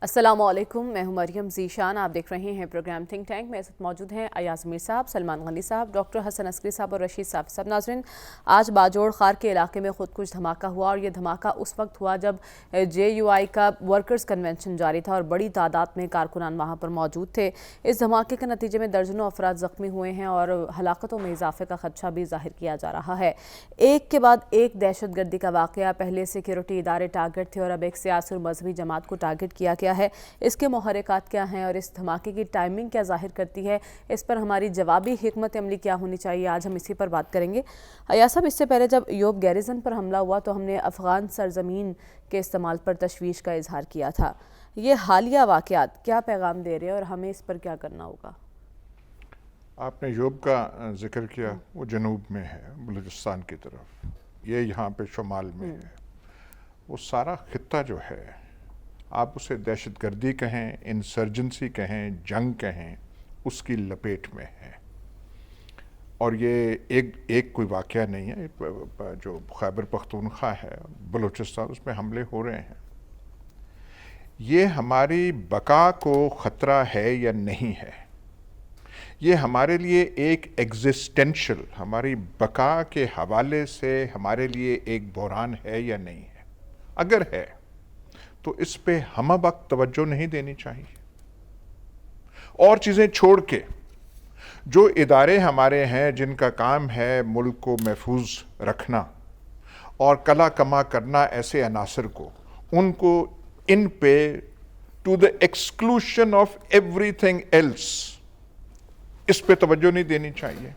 السلام علیکم، میں ہوں مریم ذیشان. آپ دیکھ رہے ہیں پروگرام تھنک ٹینک. میں اس وقت موجود ہیں ایاز میر صاحب، سلمان غنی صاحب، ڈاکٹر حسن عسکری صاحب اور رشید صاحب. سب ناظرین، آج باجوڑ خار کے علاقے میں خود کش دھماکہ ہوا، اور یہ دھماکہ اس وقت ہوا جب JUI کا ورکرز کنونشن جاری تھا اور بڑی تعداد میں کارکنان وہاں پر موجود تھے. اس دھماکے کے نتیجے میں درجنوں افراد زخمی ہوئے ہیں اور ہلاکتوں میں اضافے کا خدشہ بھی ظاہر کیا جا رہا ہے. ایک کے بعد ایک دہشت گردی کا واقعہ. پہلے سیکیورٹی ادارے ٹارگٹ تھے اور اب ایک سیاسی اور مذہبی جماعت کو ٹارگٹ کیا گیا ہے. اس کے محرکات کیا ہیں اور اس دھماکے کی ٹائمنگ کیا ظاہر کرتی ہے؟ اس پر ہماری جوابی حکمت عملی کیا ہونی چاہیے؟ آج ہم اسی پر بات کریں گے. ایاز صاحب، اس سے پہلے جب یوب گیریزن پر حملہ ہوا تو ہم نے افغان سرزمین کے استعمال پر تشویش کا اظہار کیا تھا. یہ حالیہ واقعات کیا پیغام دے رہے ہیں اور ہمیں اس پر کیا کرنا ہوگا؟ آپ نے یوب کا ذکر کیا، وہ جنوب میں ہے، بلوچستان کی طرف. یہ یہاں پہ شمال میں ہے. وہ سارا خطہ جو ہے، آپ اسے دہشت گردی کہیں، انسرجنسی کہیں، جنگ کہیں، اس کی لپیٹ میں ہے. اور یہ ایک کوئی واقعہ نہیں ہے. جو خیبر پختونخوا ہے، بلوچستان، اس میں حملے ہو رہے ہیں. یہ ہماری بقا کو خطرہ ہے یا نہیں ہے؟ یہ ہمارے لیے ایک ایگزسٹینشل، ہماری بقا کے حوالے سے ہمارے لیے ایک بحران ہے یا نہیں ہے؟ اگر ہے تو اس پہ ہمہ وقت توجہ نہیں دینی چاہیے. اور چیزیں چھوڑ کے جو ادارے ہمارے ہیں جن کا کام ہے ملک کو محفوظ رکھنا اور کلا کما کرنا ایسے عناصر کو، ان کو ان پہ to the exclusion of everything else, اس پہ توجہ نہیں دینی چاہیے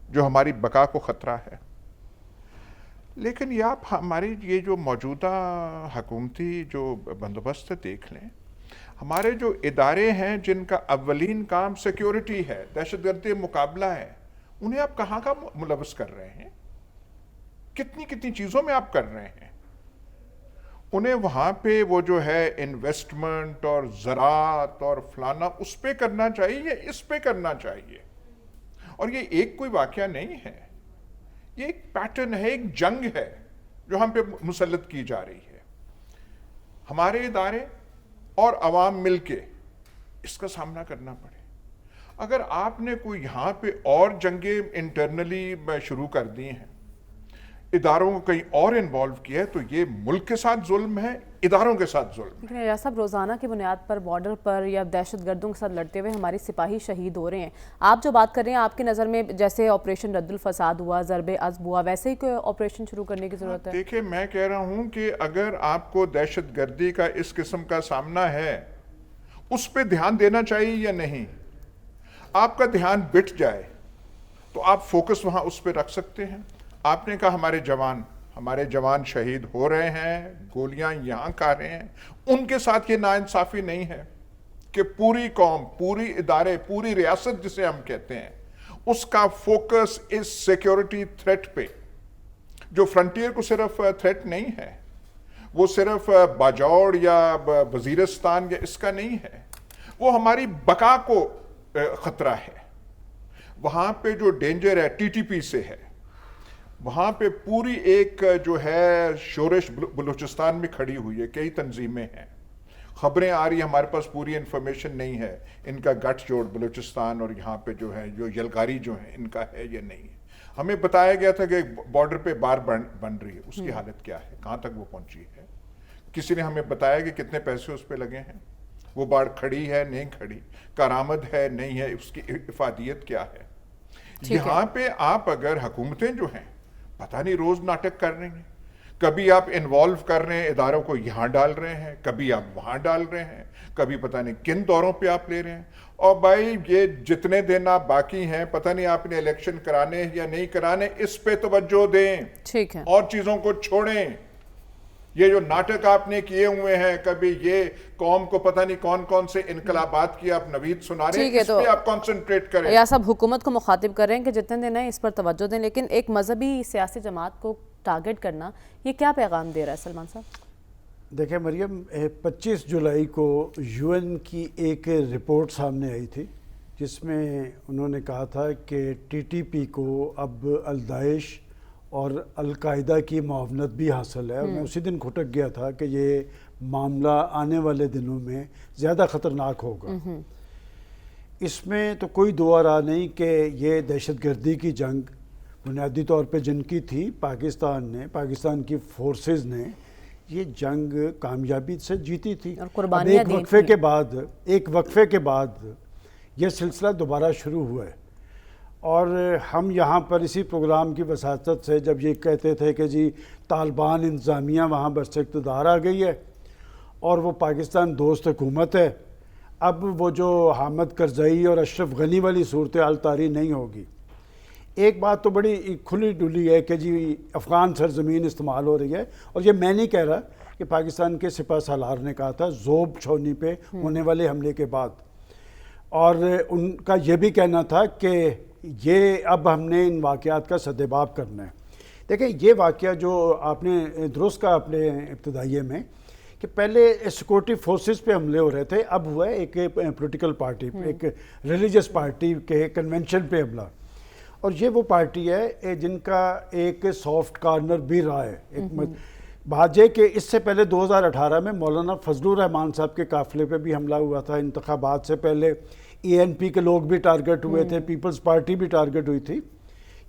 جو ہماری بقا کو خطرہ ہے. لیکن یہ آپ ہماری یہ جو موجودہ حکومتی جو بندوبست دیکھ لیں، ہمارے جو ادارے ہیں جن کا اولین کام سیکیورٹی ہے، دہشت گردی مقابلہ ہے، انہیں آپ کہاں کا ملوث کر رہے ہیں؟ کتنی چیزوں میں آپ کر رہے ہیں؟ انہیں وہاں پہ وہ جو ہے انویسٹمنٹ اور زراعت اور فلانا اس پہ کرنا چاہیے یا اس پہ کرنا چاہیے؟ اور یہ ایک کوئی واقعہ نہیں ہے، یہ ایک پیٹرن ہے، ایک جنگ ہے جو ہم پہ مسلط کی جا رہی ہے. ہمارے ادارے اور عوام مل کے اس کا سامنا کرنا پڑے. اگر آپ نے کوئی یہاں پہ اور جنگیں انٹرنلی شروع کر دی ہیں، اداروں کو کہیں اور انوالو کیا ہے، تو یہ ملک کے ساتھ ظلم ہے، اداروں کے ساتھ ظلم ہے. لیکن ایاز صاحب، روزانہ کی بنیاد پر بارڈر پر یا دہشت گردوں کے ساتھ لڑتے ہوئے ہمارے سپاہی شہید ہو رہے ہیں. آپ جو بات کر رہے ہیں، آپ کی نظر میں جیسے آپریشن رد الفساد ہوا، ضرب عصب ہوا، ویسے ہی کوئی آپریشن شروع کرنے کی ضرورت ہے؟ دیکھیں، میں کہہ رہا ہوں کہ اگر آپ کو دہشت گردی کا اس قسم کا سامنا ہے، اس پہ دھیان دینا چاہیے یا نہیں؟ آپ کا دھیان بٹ جائے تو آپ فوکس وہاں اس پہ رکھ سکتے ہیں. آپ نے کہا ہمارے جوان شہید ہو رہے ہیں، گولیاں یہاں کھا رہے ہیں. ان کے ساتھ یہ ناانصافی نہیں ہے کہ پوری قوم، پوری ادارے، پوری ریاست جسے ہم کہتے ہیں، اس کا فوکس اس سیکیورٹی تھریٹ پہ، جو فرنٹیئر کو صرف تھریٹ نہیں ہے، وہ صرف باجوڑ یا وزیرستان یا اس کا نہیں ہے، وہ ہماری بقا کو خطرہ ہے. وہاں پہ جو ڈینجر ہے TTP سے ہے، وہاں پہ پوری ایک جو ہے شورش بلوچستان میں کھڑی ہوئی ہے. کئی تنظیمیں ہیں، خبریں آ رہی ہیں، ہمارے پاس پوری انفارمیشن نہیں ہے ان کا گٹھ جوڑ بلوچستان اور یہاں پہ جو ہے جو یلغاری جو ہیں ان کا ہے یا نہیں ہے. ہمیں بتایا گیا تھا کہ بارڈر پہ بار بن رہی ہے. اس کی حالت کیا ہے؟ کہاں تک وہ پہنچی ہے؟ کسی نے ہمیں بتایا کہ کتنے پیسے اس پہ لگے ہیں؟ وہ بار کھڑی ہے نہیں کھڑی؟ کارآمد ہے نہیں ہے؟ اس کی افادیت کیا ہے؟ یہاں پہ آپ اگر حکومتیں جو ہیں پتہ نہیں روز ناٹک کر رہی ہیں، کبھی آپ انوالو کر رہے ہیں، اداروں کو یہاں ڈال رہے ہیں، کبھی آپ وہاں ڈال رہے ہیں، کبھی پتہ نہیں کن دوروں پہ آپ لے رہے ہیں. اور بھائی، یہ جتنے دن آپ باقی ہیں، پتہ نہیں آپ نے الیکشن کرانے یا نہیں کرانے، اس پہ توجہ دیں. ٹھیک ہے، اور چیزوں کو چھوڑیں. یہ جو ناٹک آپ نے کیے ہوئے ہیں، کبھی یہ قوم کو پتہ نہیں کون سے انقلابات کی آپ نوید سنا رہے ہیں، اس پہ آپ کنسنٹریٹ کریں. یا سب حکومت کو مخاطب کر رہے ہیں کہ جتنے دن ہیں اس پر توجہ دیں، لیکن ایک مذہبی سیاسی جماعت کو ٹارگٹ کرنا، یہ کیا پیغام دے رہا ہے سلمان صاحب؟ دیکھیں مریم، 25 جولائی کو UN کی ایک رپورٹ سامنے آئی تھی جس میں انہوں نے کہا تھا کہ TTP کو اب الداعش اور القاعدہ کی معاونت بھی حاصل ہے. اور میں اسی دن کھٹک گیا تھا کہ یہ معاملہ آنے والے دنوں میں زیادہ خطرناک ہوگا۔ اس میں تو کوئی دو راہ نہیں کہ یہ دہشت گردی کی جنگ بنیادی طور پہ جن کی تھی، پاکستان کی فورسز نے یہ جنگ کامیابی سے جیتی تھی۔ اب ایک وقفے کے بعد یہ سلسلہ دوبارہ شروع ہوا ہے، اور ہم یہاں پر اسی پروگرام کی وساطت سے جب یہ کہتے تھے کہ جی طالبان انتظامیہ وہاں برس اقتدار آ گئی ہے اور وہ پاکستان دوست حکومت ہے، اب وہ جو حامد کرزئی اور اشرف غنی والی صورتحال طاری نہیں ہوگی۔ ایک بات تو بڑی کھلی ڈلی ہے کہ جی افغان سرزمین استعمال ہو رہی ہے، اور یہ میں نہیں کہہ رہا کہ پاکستان کے سپہ سالار نے کہا تھا زوب چھونی پہ ہونے والے حملے کے بعد، اور ان کا یہ بھی کہنا تھا کہ یہ اب ہم نے ان واقعات کا سدباب کرنا ہے۔ دیکھیں یہ واقعہ جو آپ نے درست کہا اپنے ابتدائیے میں کہ پہلے سیکورٹی فورسز پہ حملے ہو رہے تھے، اب ہوا ہے ایک پولیٹیکل پارٹی پہ، ایک ریلیجس پارٹی کے کنونشن پہ حملہ، اور یہ وہ پارٹی ہے جن کا ایک سافٹ کارنر بھی رہا ہے۔ بات یہ کہ اس سے پہلے 2018 میں مولانا فضل الرحمان صاحب کے قافلے پہ بھی حملہ ہوا تھا، انتخابات سے پہلے ENP کے لوگ بھی ٹارگٹ ہوئے تھے، پیپلز پارٹی بھی ٹارگٹ ہوئی تھی۔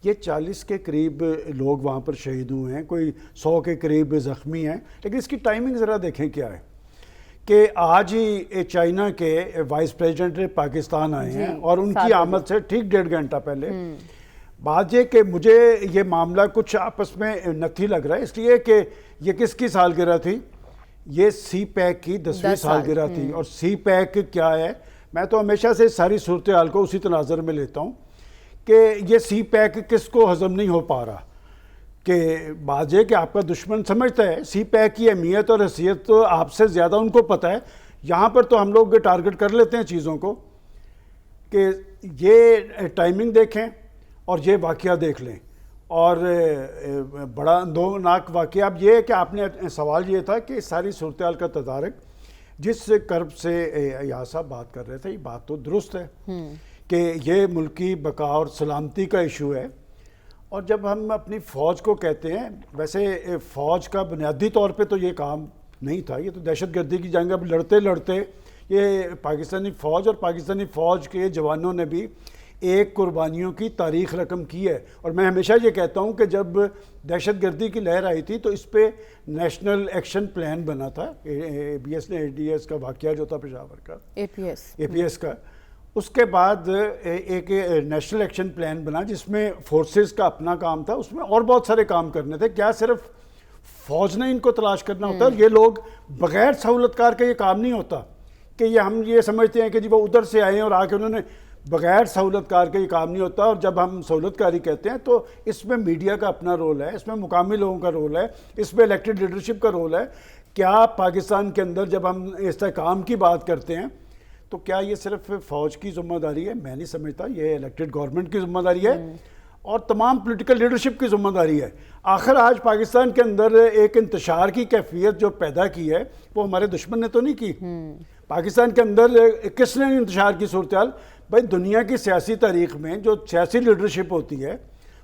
یہ 40 کے قریب لوگ وہاں پر شہید ہوئے ہیں، کوئی 100 کے قریب زخمی ہیں، لیکن اس کی ٹائمنگ ذرا دیکھیں کیا ہے کہ آج ہی چائنا کے وائس پریزیڈنٹ پاکستان آئے ہیں، اور ان کی آمد سے ٹھیک 1.5 گھنٹہ پہلے بات یہ کہ مجھے یہ معاملہ کچھ آپس میں نتھی لگ رہا ہے، اس لیے کہ یہ کس کی سالگرہ تھی؟ یہ سی پیک کی 10ویں سالگرہ تھی، اور سی پیک کیا ہے؟ میں تو ہمیشہ سے ساری صورتحال کو اسی تناظر میں لیتا ہوں کہ یہ سی پیک کس کو ہضم نہیں ہو پا رہا، کہ بات یہ کہ آپ کا دشمن سمجھتا ہے سی پیک کی اہمیت اور حیثیت تو آپ سے زیادہ ان کو پتہ ہے، یہاں پر تو ہم لوگ ٹارگٹ کر لیتے ہیں چیزوں کو، کہ یہ ٹائمنگ دیکھیں اور یہ واقعہ دیکھ لیں، اور بڑا اندوہناک واقعہ اب یہ ہے کہ آپ نے سوال یہ تھا کہ ساری صورتحال کا تدارک جس کرب سے ایاز صاحب بات کر رہے تھے، یہ بات تو درست ہے کہ یہ ملکی بقا اور سلامتی کا ایشو ہے، اور جب ہم اپنی فوج کو کہتے ہیں، ویسے فوج کا بنیادی طور پہ تو یہ کام نہیں تھا، یہ تو دہشت گردی کی جنگ اب لڑتے لڑتے یہ پاکستانی فوج اور پاکستانی فوج کے جوانوں نے بھی ایک قربانیوں کی تاریخ رقم کی ہے، اور میں ہمیشہ یہ کہتا ہوں کہ جب دہشت گردی کی لہر آئی تھی تو اس پہ نیشنل ایکشن پلان بنا تھا، ABS نے ADS کا واقعہ جو تھا پشاور کا APS کا، اس کے بعد ایک نیشنل ایکشن پلان بنا جس میں فورسز کا اپنا کام تھا، اس میں اور بہت سارے کام کرنے تھے، کیا صرف فوج نے ان کو تلاش کرنا ہوتا ہے؟ یہ لوگ بغیر سہولت کار کا یہ کام نہیں ہوتا کہ یہ ہم یہ سمجھتے ہیں کہ جی وہ ادھر سے آئے ہیں اور آ کے انہوں نے، بغیر سہولت کار کا یہ کام نہیں ہوتا، اور جب ہم سہولت کاری کہتے ہیں تو اس میں میڈیا کا اپنا رول ہے، اس میں مقامی لوگوں کا رول ہے، اس میں الیکٹڈ لیڈرشپ کا رول ہے۔ کیا پاکستان کے اندر جب ہم استحکام کی بات کرتے ہیں تو کیا یہ صرف فوج کی ذمہ داری ہے؟ میں نہیں سمجھتا، یہ الیکٹڈ گورنمنٹ کی ذمہ داری ہے اور تمام پولیٹیکل لیڈرشپ کی ذمہ داری ہے۔ آخر آج پاکستان کے اندر ایک انتشار کی کیفیت جو پیدا کی ہے وہ ہمارے دشمن نے تو نہیں کی، پاکستان کے اندر کس نے انتشار کی صورتحال؟ بھائی دنیا کی سیاسی تاریخ میں جو سیاسی لیڈرشپ ہوتی ہے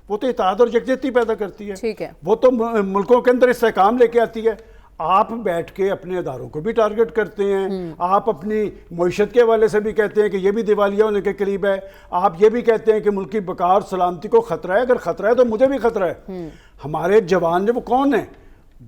وہ تو اتحاد اور یکجہتی پیدا کرتی ہے، وہ تو ملکوں کے اندر استحکام لے کے آتی ہے۔ آپ بیٹھ کے اپنے اداروں کو بھی ٹارگٹ کرتے ہیں، آپ اپنی معیشت کے حوالے سے بھی کہتے ہیں کہ یہ بھی دیوالیہ ہونے کے قریب ہے، آپ یہ بھی کہتے ہیں کہ ملکی بقا اور سلامتی کو خطرہ ہے، اگر خطرہ ہے تو مجھے بھی خطرہ ہے۔ ہمارے جوان جو وہ کون ہیں؟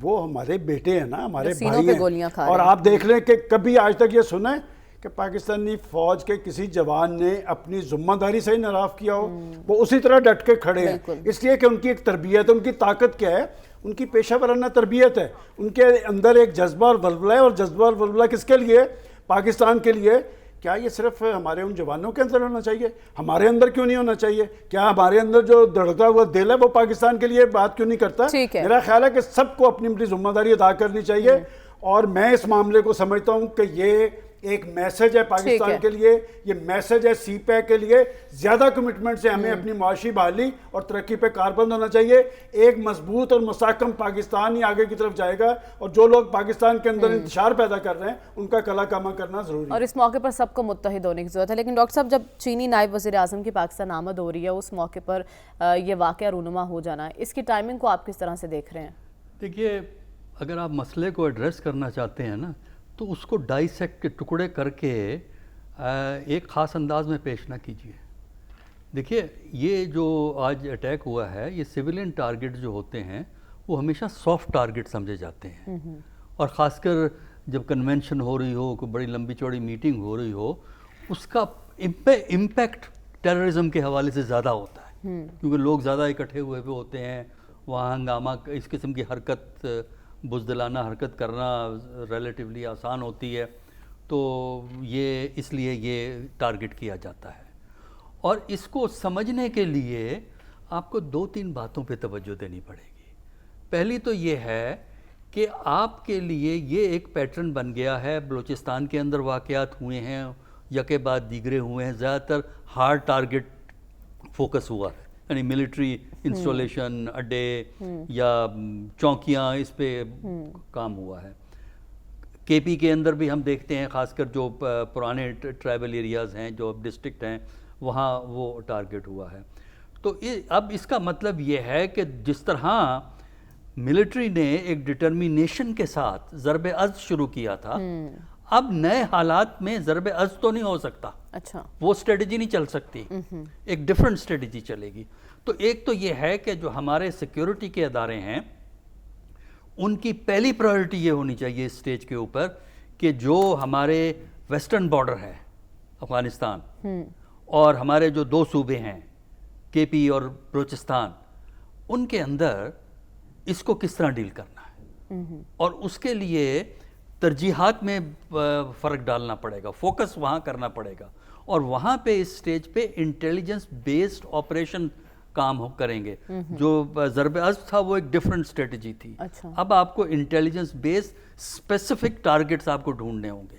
وہ ہمارے بیٹے ہیں نا، ہمارے بھائی ہیں، اور آپ دیکھ لیں کہ کبھی آج تک یہ سنا ہے کہ پاکستانی فوج کے کسی جوان نے اپنی ذمہ داری سے انحراف کیا ہو؟ وہ اسی طرح ڈٹ کے کھڑے ہیں، اس لیے کہ ان کی ایک تربیت ہے، ان کی طاقت کیا ہے؟ ان کی پیشہ ورانہ تربیت ہے، ان کے اندر ایک جذبہ اور ولولہ ہے، اور جذبہ اور ولولہ کس کے لیے؟ پاکستان کے لیے۔ کیا یہ صرف ہمارے ان جوانوں کے اندر ہونا چاہیے؟ ہمارے اندر کیوں نہیں ہونا چاہیے؟ کیا ہمارے اندر جو دھڑکتا ہوا دل ہے وہ پاکستان کے لیے بات کیوں نہیں کرتا؟ میرا خیال ہے کہ سب کو اپنی اپنی ذمہ داری ادا کرنی چاہیے، اور میں اس معاملے کو سمجھتا ہوں کہ یہ ایک میسج ہے پاکستان کے لیے، یہ میسج ہے سی پیک کے لیے، زیادہ کمٹمنٹ سے ہمیں اپنی معاشی بحالی اور ترقی پہ کاربند ہونا چاہیے۔ ایک مضبوط اور مستحکم پاکستان ہی آگے کی طرف جائے گا، اور جو لوگ پاکستان کے اندر انتشار پیدا کر رہے ہیں ان کا کلا کامہ کرنا ضروری ہے، اور اس موقع پر سب کو متحد ہونے کی ضرورت ہے۔ لیکن ڈاکٹر صاحب، جب چینی نائب وزیر اعظم کی پاکستان آمد ہو رہی ہے، اس موقع پر یہ واقعہ رونما ہو جانا ہے، اس کی ٹائمنگ کو آپ کس طرح سے دیکھ رہے ہیں؟ دیکھیے، اگر آپ مسئلے کو ایڈریس کرنا چاہتے ہیں نا تو اس کو ڈائیسیکٹ کے ٹکڑے کر کے ایک خاص انداز میں پیش نہ کیجیے. دیکھیے یہ جو آج اٹیک ہوا ہے یہ سویلین ٹارگٹ جو ہوتے ہیں وہ ہمیشہ سافٹ ٹارگٹ سمجھے جاتے ہیں, اور خاص کر جب کنونشن ہو رہی ہو, کوئی بڑی لمبی چوڑی میٹنگ ہو رہی ہو, اس کا امپیکٹ ٹیررزم کے حوالے سے زیادہ ہوتا ہے, کیونکہ لوگ زیادہ اکٹھے ہوئے ہوتے ہیں, وہاں ہنگامہ اس قسم کی حرکت, بزدلانہ حرکت کرنا ریلیٹیولی آسان ہوتی ہے, تو یہ اس لیے یہ ٹارگٹ کیا جاتا ہے. اور اس کو سمجھنے کے لیے آپ کو 2-3 باتوں پہ توجہ دینی پڑے گی. پہلی تو یہ ہے کہ آپ کے لیے یہ ایک پیٹرن بن گیا ہے, بلوچستان کے اندر واقعات ہوئے ہیں, یکے بعد دیگرے ہوئے ہیں, زیادہ تر ہارڈ ٹارگٹ فوکس ہوا ہے, یعنی ملٹری انسٹالیشن, اڈے یا چوکیاں, اس پہ کام ہوا ہے. کے پی کے اندر بھی ہم دیکھتے ہیں, خاص کر جو پرانے ٹرائبل ایریاز ہیں, جو ڈسٹرکٹ ہیں, وہاں وہ ٹارگٹ ہوا ہے. تو اب اس کا مطلب یہ ہے کہ جس طرح ملٹری نے ایک ڈٹرمینیشن کے ساتھ ضرب عض شروع کیا تھا, اب نئے حالات میں ضرب عض تو نہیں ہو سکتا. اچھا, وہ اسٹریٹجی نہیں چل سکتی, ایک ڈیفرنٹ اسٹریٹجی چلے گی. تو ایک تو یہ ہے کہ جو ہمارے سیکیورٹی کے ادارے ہیں ان کی پہلی پرائیورٹی یہ ہونی چاہیے اس اسٹیج کے اوپر کہ جو ہمارے ویسٹرن بارڈر ہے افغانستان, اور ہمارے جو 2 صوبے ہیں کے پی اور بلوچستان, ان کے اندر اس کو کس طرح ڈیل کرنا ہے, اور اس کے لیے ترجیحات میں فرق ڈالنا پڑے گا, فوکس وہاں کرنا پڑے گا, اور وہاں پہ اس سٹیج پہ انٹیلیجنس بیسڈ آپریشن کام کریں گے. جو ضرب عض تھا وہ ایک ڈیفرنٹ اسٹریٹجی تھی. اب آپ کو انٹیلیجنس بیسڈ اسپیسیفک ٹارگٹس آپ کو ڈھونڈنے ہوں گے.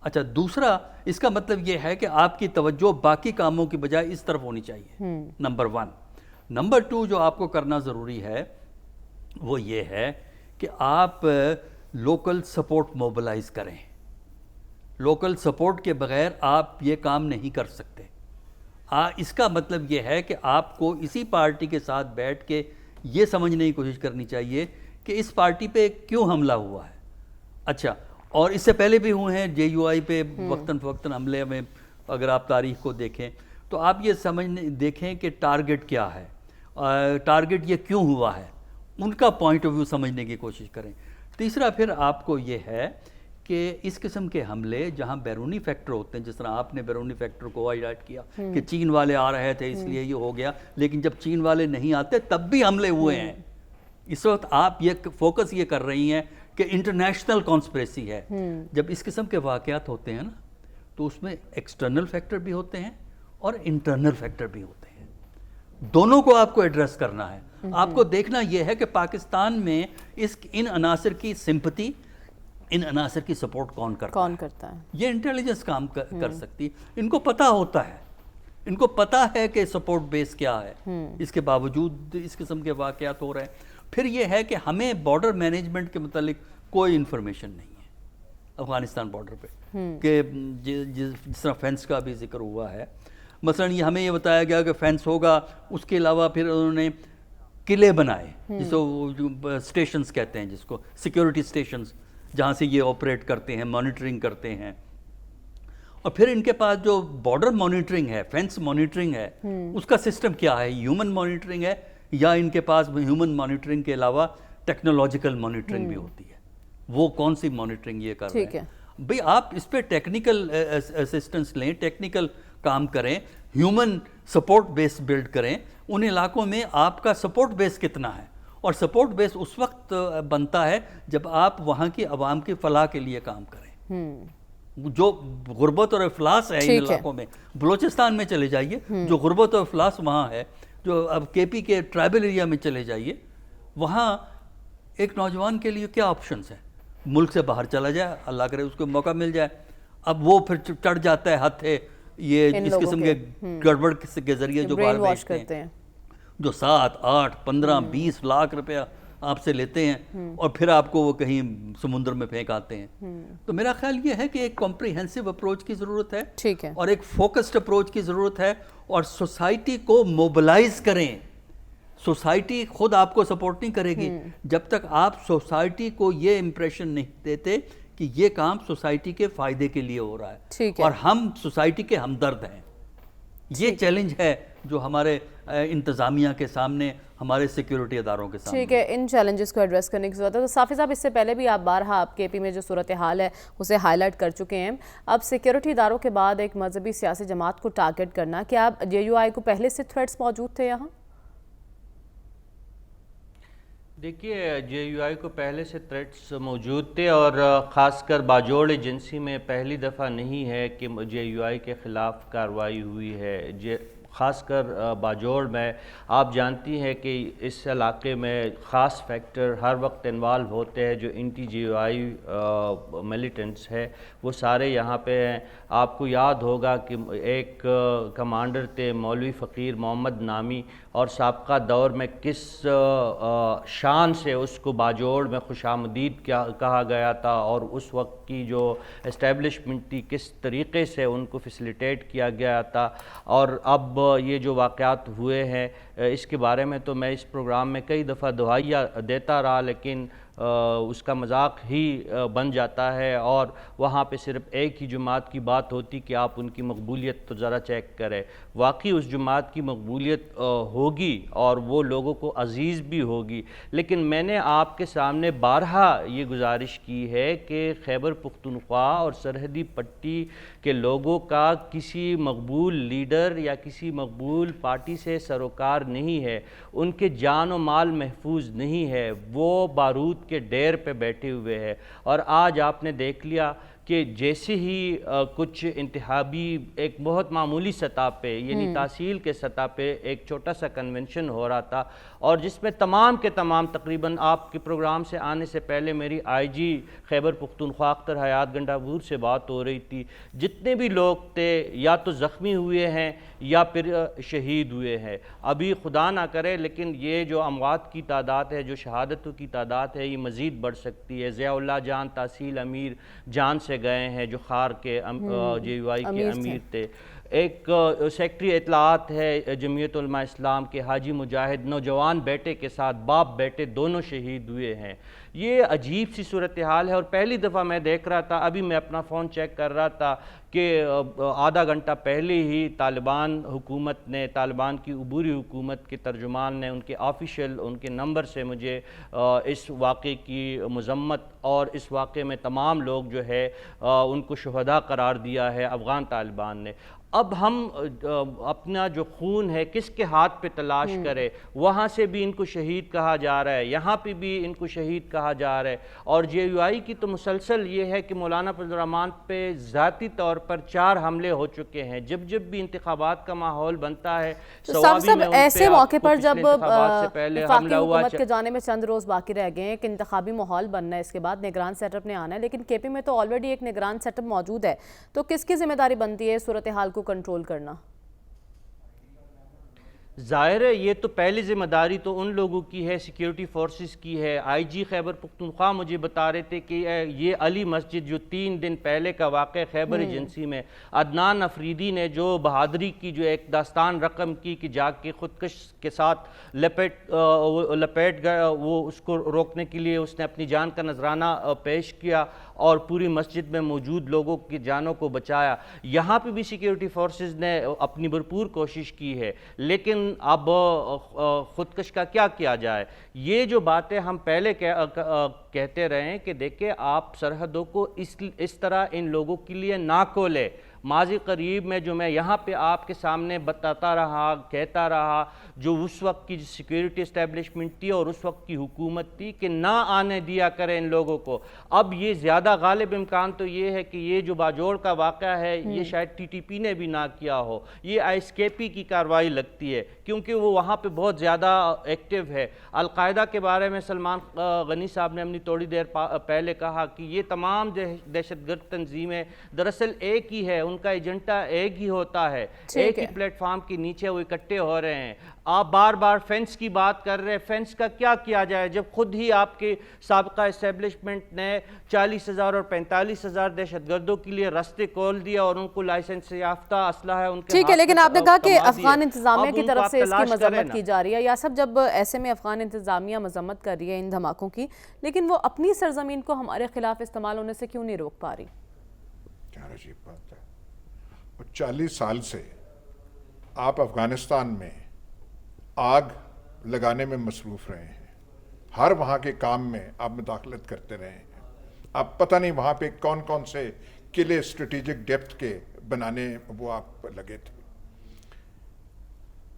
اچھا, دوسرا اس کا مطلب یہ ہے کہ آپ کی توجہ باقی کاموں کی بجائے اس طرف ہونی چاہیے, نمبر 1. نمبر 2 جو آپ کو کرنا ضروری ہے وہ یہ ہے کہ آپ لوکل سپورٹ موبلائز کریں. لوکل سپورٹ کے بغیر آپ یہ کام نہیں کر سکتے. اس کا مطلب یہ ہے کہ آپ کو اسی پارٹی کے ساتھ بیٹھ کے یہ سمجھنے کی کوشش کرنی چاہیے کہ اس پارٹی پہ کیوں حملہ ہوا ہے. اچھا, اور اس سے پہلے بھی ہوئے ہیں جے یو آئی پہ وقتاً فوقتاً حملے میں, اگر آپ تاریخ کو دیکھیں تو آپ یہ دیکھیں کہ ٹارگٹ کیا ہے, ٹارگٹ یہ کیوں ہوا ہے, ان کا پوائنٹ آف ویو سمجھنے کی کوشش کریں. تیسرا پھر آپ کو یہ ہے کہ اس قسم کے حملے جہاں بیرونی فیکٹر ہوتے ہیں, جس طرح آپ نے بیرونی فیکٹر کو ہائی لائٹ کیا کہ چین والے آ رہے تھے اس لیے یہ ہو گیا, لیکن جب چین والے نہیں آتے تب بھی حملے ہوئے ہیں. اس وقت آپ یہ فوکس یہ کر رہی ہیں کہ انٹرنیشنل کانسپریسی ہے. جب اس قسم کے واقعات ہوتے ہیں نا تو اس میں ایکسٹرنل فیکٹر بھی ہوتے ہیں اور انٹرنل فیکٹر بھی ہوتے ہیں, دونوں کو آپ کو ایڈریس کرنا ہے. آپ کو دیکھنا یہ ہے کہ پاکستان میں ان عناصر کی سمپتی, ان عناصر کی سپورٹ کون کرتا ہے. یہ انٹیلیجنس کام کر سکتی, ان کو پتا ہوتا ہے, ان کو پتا ہے کہ سپورٹ بیس کیا ہے, اس کے باوجود اس قسم کے واقعات ہو رہے ہیں. پھر یہ ہے کہ ہمیں بارڈر مینجمنٹ کے متعلق کوئی انفارمیشن نہیں ہے افغانستان بارڈر پہ, کہ جس طرح فینس کا بھی ذکر ہوا ہے. مثلا یہ ہمیں یہ بتایا گیا کہ فینس ہوگا, اس کے علاوہ پھر انہوں نے قلعے بنائے جس کو اسٹیشنز کہتے ہیں, جس کو سیکیورٹی اسٹیشنز, جہاں سے یہ آپریٹ کرتے ہیں, مانیٹرنگ کرتے ہیں. اور پھر ان کے پاس جو بارڈر مانیٹرنگ ہے, فینس مانیٹرنگ ہے, اس کا سسٹم کیا ہے, ہیومن مانیٹرنگ ہے یا ان کے پاس ہیومن مانیٹرنگ کے علاوہ ٹیکنالوجیکل مانیٹرنگ بھی ہوتی ہے, وہ کون سی مانیٹرنگ یہ کر رہے ہیں. بھئی آپ اس پہ ٹیکنیکل اسسٹنس لیں, ٹیکنیکل کام کریں, ہیومن سپورٹ بیس بلڈ کریں. ان علاقوں میں آپ کا سپورٹ بیس کتنا ہے, اور سپورٹ بیس اس وقت بنتا ہے جب آپ وہاں کی عوام کی فلاح کے لیے کام کریں. جو غربت اور افلاس ہے ان علاقوں میں, بلوچستان میں چلے جائیے, جو غربت اور افلاس وہاں ہے, جو اب کے پی کے ٹرائبل ایریا میں چلے جائیے, وہاں ایک نوجوان کے لیے کیا آپشنز ہیں, ملک سے باہر چلا جائے, اللہ کرے اس کو موقع مل جائے. اب وہ پھر چڑھ جاتا ہے ہتھے یہ اس قسم کے گڑبڑ کے ذریعے جو باہر بھیجتے ہیں, جو 7, 8, 15, 20 لاکھ روپیہ آپ سے لیتے ہیں اور پھر آپ کو وہ کہیں سمندر میں پھینک آتے ہیں. تو میرا خیال یہ ہے کہ ایک کمپریہنسو اپروچ کی ضرورت ہے اور ایک فوکسڈ اپروچ کی ضرورت ہے, اور سوسائٹی کو موبلائز کریں, سوسائٹی خود آپ کو سپورٹ نہیں کرے گی جب تک آپ سوسائٹی کو یہ امپریشن نہیں دیتے کہ یہ کام سوسائٹی کے فائدے کے لیے ہو رہا ہے اور ہم سوسائٹی کے ہمدرد ہیں. یہ چیلنج ہے جو ہمارے انتظامیہ کے سامنے، ہمارے سیکیورٹی اداروں کے سامنے. ٹھیک ہے، ان چیلنجز کو ایڈریس کرنے کی ضرورت ہے. تو صافی صاحب، اس سے پہلے بھی آپ بارہا آپ کے پی میں جو صورتحال ہے اسے ہائی لائٹ کر چکے ہیں. اب سیکیورٹی اداروں کے بعد ایک مذہبی سیاسی جماعت کو ٹارگٹ کرنا، کیا JUI کو پہلے سے تھریٹس موجود تھے یہاں؟ دیکھیے، JUI کو پہلے سے تھریٹس موجود تھے، اور خاص کر باجوڑ ایجنسی میں پہلی دفعہ نہیں ہے کہ JUI کے خلاف کارروائی ہوئی ہے. خاص کر باجوڑ میں آپ جانتی ہیں کہ اس علاقے میں خاص فیکٹر ہر وقت انوالو ہوتے ہیں جو اینٹی JUI ملیٹنٹس ہے، وہ سارے یہاں پہ ہیں. آپ کو یاد ہوگا کہ ایک کمانڈر تھے مولوی فقیر محمد نامی، اور سابقہ دور میں کس شان سے اس کو باجوڑ میں خوش آمدید کہا گیا تھا، اور اس وقت کی جو اسٹیبلشمنٹ تھی کس طریقے سے ان کو فیسیلیٹیٹ کیا گیا تھا. اور اب یہ جو واقعات ہوئے ہیں اس کے بارے میں تو میں اس پروگرام میں کئی دفعہ دعائیہ دیتا رہا، لیکن اس کا مذاق ہی بن جاتا ہے، اور وہاں پہ صرف ایک ہی جماعت کی بات ہوتی کہ آپ ان کی مقبولیت تو ذرا چیک کریں. واقعی اس جماعت کی مقبولیت ہوگی اور وہ لوگوں کو عزیز بھی ہوگی، لیکن میں نے آپ کے سامنے بارہا یہ گزارش کی ہے کہ خیبر پختونخوا اور سرحدی پٹی کے لوگوں کا کسی مقبول لیڈر یا کسی مقبول پارٹی سے سروکار نہیں ہے. ان کے جان و مال محفوظ نہیں ہے، وہ بارود کے ڈیر پہ بیٹھے ہوئے ہیں. اور آج آپ نے دیکھ لیا کہ جیسے ہی کچھ انتخابی ایک بہت معمولی سطح پہ، یعنی تحصیل کے سطح پہ ایک چھوٹا سا کنونشن ہو رہا تھا، اور جس میں تمام کے تمام تقریباً آپ کے پروگرام سے آنے سے پہلے میری IG خیبر پختونخوا اختر حیات گنڈاپور سے بات ہو رہی تھی، جتنے بھی لوگ تھے یا تو زخمی ہوئے ہیں یا پھر شہید ہوئے ہیں. ابھی خدا نہ کرے لیکن یہ جو اموات کی تعداد ہے، جو شہادتوں کی تعداد ہے، یہ مزید بڑھ سکتی ہے. ضیاء اللہ جان تحصیل امیر جان سے گئے ہیں جو خار کے JUI کے امیر تھے. ایک سیکٹری اطلاعات ہے جمعیت علماء اسلام کے حاجی مجاہد، نوجوان بیٹے کے ساتھ باپ بیٹے دونوں شہید ہوئے ہیں. یہ عجیب سی صورتحال ہے، اور پہلی دفعہ میں دیکھ رہا تھا، ابھی میں اپنا فون چیک کر رہا تھا کہ آدھا گھنٹہ پہلے ہی طالبان حکومت نے، طالبان کی عبوری حکومت کے ترجمان نے ان کے آفیشیل ان کے نمبر سے مجھے اس واقعے کی مذمت اور اس واقعے میں تمام لوگ جو ہے ان کو شہداء قرار دیا ہے افغان طالبان نے. اب ہم اپنا جو خون ہے کس کے ہاتھ پہ تلاش کرے؟ وہاں سے بھی ان کو شہید کہا جا رہا ہے، یہاں پہ بھی ان کو شہید کہا جا رہا ہے. اور JUI کی تو مسلسل یہ ہے کہ مولانا فضل الرحمان پہ ذاتی طور پر 4 حملے ہو چکے ہیں. جب بھی انتخابات کا ماحول بنتا ہے، ایسے موقع پر جب وفاقی حکومت کے جانے میں چند روز باقی رہ گئے ہیں، ایک انتخابی ماحول بننا ہے، اس کے بعد نگران سیٹ اپ نے آنا ہے، لیکن KP میں تو آلریڈی ایک نگران سیٹ اپ موجود ہے، تو کس کی ذمہ داری بنتی ہے صورتحال کو کنٹرول کرنا؟ ظاہر ہے یہ تو پہلی ذمہ داری تو ان لوگوں کی ہے، سیکیورٹی فورسز کی ہے. IG خیبر پختونخوا مجھے بتا رہے تھے کہ یہ علی مسجد جو 3 دن پہلے کا واقع خیبر ایجنسی میں عدنان افریدی نے جو بہادری کی جو ایک داستان رقم کی کہ جا کے خودکش کے ساتھ لپیٹ گیا، وہ اس کو روکنے کے لیے اس نے اپنی جان کا نذرانہ پیش کیا اور پوری مسجد میں موجود لوگوں کی جانوں کو بچایا. یہاں پہ بھی سیکیورٹی فورسز نے اپنی بھرپور کوشش کی ہے، لیکن اب خودکش کا کیا کیا جائے؟ یہ جو باتیں ہم پہلے کہتے رہے ہیں کہ دیکھیں آپ سرحدوں کو اس طرح ان لوگوں کے لیے نہ کھولے. ماضی قریب میں جو میں یہاں پہ آپ کے سامنے بتاتا رہا، کہتا رہا، جو اس وقت کی سیکیورٹی اسٹیبلشمنٹ تھی اور اس وقت کی حکومت تھی کہ نہ آنے دیا کریں ان لوگوں کو. اب یہ زیادہ غالب امکان تو یہ ہے کہ یہ جو باجوڑ کا واقعہ ہے یہ شاید TTP نے بھی نہ کیا ہو، یہ ISKP کی کارروائی لگتی ہے کیونکہ وہ وہاں پہ بہت زیادہ ایکٹیو ہے. القاعدہ کے بارے میں سلمان غنی صاحب نے اپنی تھوڑی دیر پہلے کہا کہ یہ تمام دہشت گرد تنظیمیں دراصل ایک ہی ہے، ان ان کا ایجنڈا ایک ہی ہوتا ہے, ایک ہی پلیٹ فارم کے نیچے وہ اکٹھے ہو رہے ہیں. آپ بار بار فینس کی بات کر رہے ہیں, فینس کا کیا کیا جائے جب خود ہی آپ کے سابقہ اسٹیبلشمنٹ نے 40,000 اور 45,000 دہشت گردوں کے لیے راستے کھول دیا اور ان کو لائسنس یافتہ اسلحہ ان کے ٹھیک ہے, لیکن آپ نے کہا کہ افغان اب انتظامیہ کی ان کو طرف آپ سے اس کی تلاش کریں مذمت نا. کی جا رہی ہے. یا سب جب ایسے میں افغان انتظامیہ مذمت کر رہی ہے ان دھماکوں کی, لیکن وہ اپنی سرزمین کو ہمارے خلاف استعمال ہونے سے کیوں نہیں روک پا رہی؟ کیا عجیب بات ہے. 40 سال سے آپ افغانستان میں آگ لگانے میں مصروف رہے ہیں, ہر وہاں کے کام میں آپ مداخلت کرتے رہے ہیں. آپ پتہ نہیں وہاں پہ کون کون سے قلعے اسٹریٹجک ڈیپتھ کے بنانے وہ آپ لگے تھے.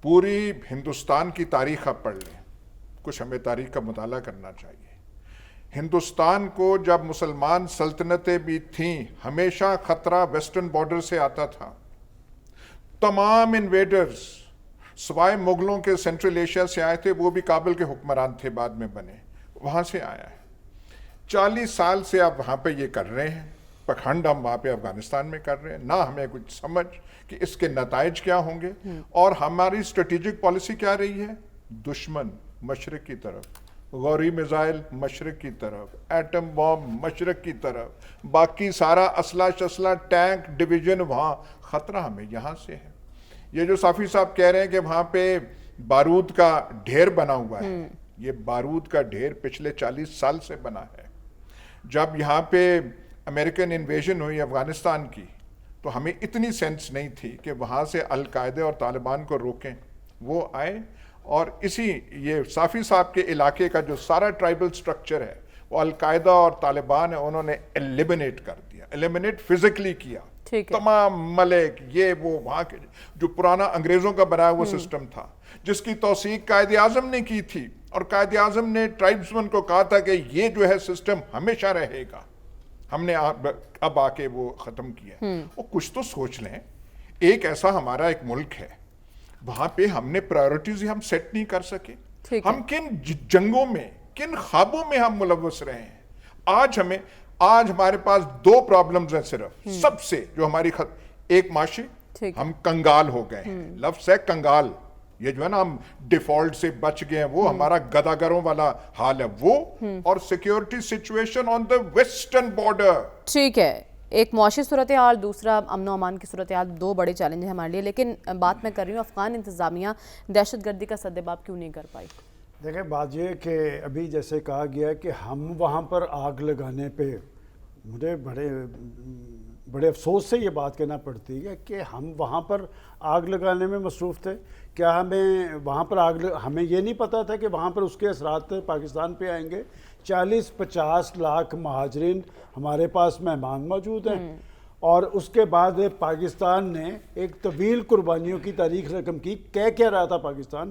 پوری ہندوستان کی تاریخ آپ پڑھ لیں, کچھ ہمیں تاریخ کا مطالعہ کرنا چاہیے. ہندوستان کو جب مسلمان سلطنتیں بھی تھیں ہمیشہ خطرہ ویسٹرن بارڈر سے آتا تھا. تمام انویڈرز سوائے مغلوں کے سینٹرل ایشیا سے آئے تھے, وہ بھی کابل کے حکمران تھے, بعد میں بنے, وہاں سے آیا ہے. 40 سال سے آپ وہاں پہ یہ کر رہے ہیں, پکھنڈ ہم وہاں پہ افغانستان میں کر رہے ہیں, نہ ہمیں کچھ سمجھ کہ اس کے نتائج کیا ہوں گے. اور ہماری اسٹریٹجک پالیسی کیا رہی ہے؟ دشمن مشرق کی طرف, غوری میزائل مشرق کی طرف, ایٹم بام مشرق کی طرف, باقی سارا اسلحہ شسلہ ٹینک ڈویژن وہاں, خطرہ ہمیں یہاں سے ہے. یہ جو صافی صاحب کہہ رہے ہیں کہ وہاں پہ بارود کا ڈھیر بنا ہوا ہے, یہ بارود کا ڈھیر پچھلے 40 سال سے بنا ہے. جب یہاں پہ امریکن انویژن ہوئی افغانستان کی تو ہمیں اتنی سینس نہیں تھی کہ وہاں سے القاعدہ اور طالبان کو روکیں. وہ آئے اور اسی یہ صافی صاحب کے علاقے کا جو سارا ٹرائبل سٹرکچر ہے وہ القاعدہ اور طالبان ہے, انہوں نے ایلیمنیٹ کر دیا, ایلیمنیٹ فزیکلی کیا. تمام ملک یہ وہ وہاں کے جو پرانا انگریزوں کا بنایا ہوا سسٹم تھا جس کی توثیق قائد اعظم نے کی تھی, اور قائد اعظم نے ٹرائبسمن کو کہا تھا کہ یہ جو ہے سسٹم ہمیشہ رہے گا, ہم نے اب آ کے وہ ختم کیا. وہ کچھ تو سوچ لیں, ایک ایسا ہمارا ایک ملک ہے وہاں پہ ہم نے پرائیورٹیز ہم سیٹ نہیں کر سکے. ہم کن جنگوں میں کن خوابوں میں ہم ملوث رہے ہیں. آج ہمارے پاس 2 پرابلمز ہیں صرف, سب سے جو ہماری ایک معاشی, ہم کنگال ہو گئے ہیں. لفظ ہے کنگال, یہ جو ہے نا ہم ڈیفالٹ سے بچ گئے ہیں, وہ ہمارا گداگروں والا حال ہے وہ, اور security situation on the western border. ٹھیک ہے, ایک معاشی صورتحال, دوسرا امن و امان کی صورتحال, 2 بڑے چیلنج ہیں ہمارے لیے. لیکن بات میں کر رہی ہوں افغان انتظامیہ دہشت گردی کا سدباب کیوں نہیں کر پائی؟ دیکھیں بات یہ کہ ابھی جیسے کہا گیا کہ ہم وہاں پر آگ لگانے پہ, مجھے بڑے افسوس سے یہ بات کہنا پڑتی ہے کہ ہم وہاں پر آگ لگانے میں مصروف تھے. کیا ہمیں وہاں پر ہمیں یہ نہیں پتا تھا کہ وہاں پر اس کے اثرات پاکستان پہ آئیں گے؟ 40-50 لاکھ مہاجرین ہمارے پاس مہمان موجود ہیں, اور اس کے بعد پاکستان نے ایک طویل قربانیوں کی تاریخ رقم کی. کہہ کیا رہا تھا پاکستان؟